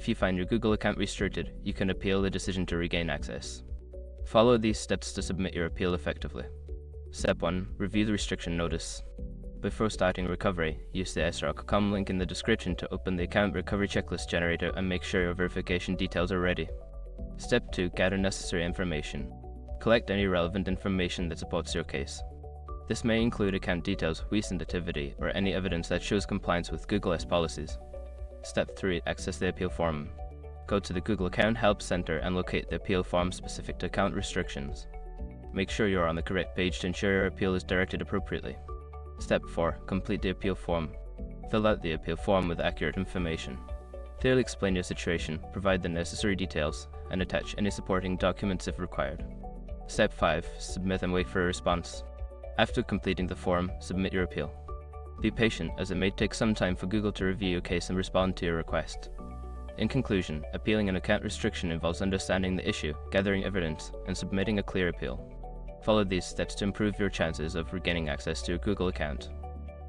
If you find your Google account restricted, you can appeal the decision to regain access. Follow these steps to submit your appeal effectively. Step 1. Review the restriction notice. Before starting recovery, use the sroc.com link in the description to open the account recovery checklist generator and make sure your verification details are ready. Step 2. Gather necessary information. Collect any relevant information that supports your case. This may include account details, recent activity, or any evidence that shows compliance with Google's policies. Step 3. Access the appeal form. Go to the Google Account Help Center and locate the appeal form specific to account restrictions. Make sure you are on the correct page to ensure your appeal is directed appropriately. Step 4. Complete the appeal form. Fill out the appeal form with accurate information. Clearly explain your situation, provide the necessary details, and attach any supporting documents if required. Step 5. Submit and wait for a response. After completing the form, submit your appeal. Be patient, as it may take some time for Google to review your case and respond to your request. In conclusion, appealing an account restriction involves understanding the issue, gathering evidence, and submitting a clear appeal. Follow these steps to improve your chances of regaining access to your Google account.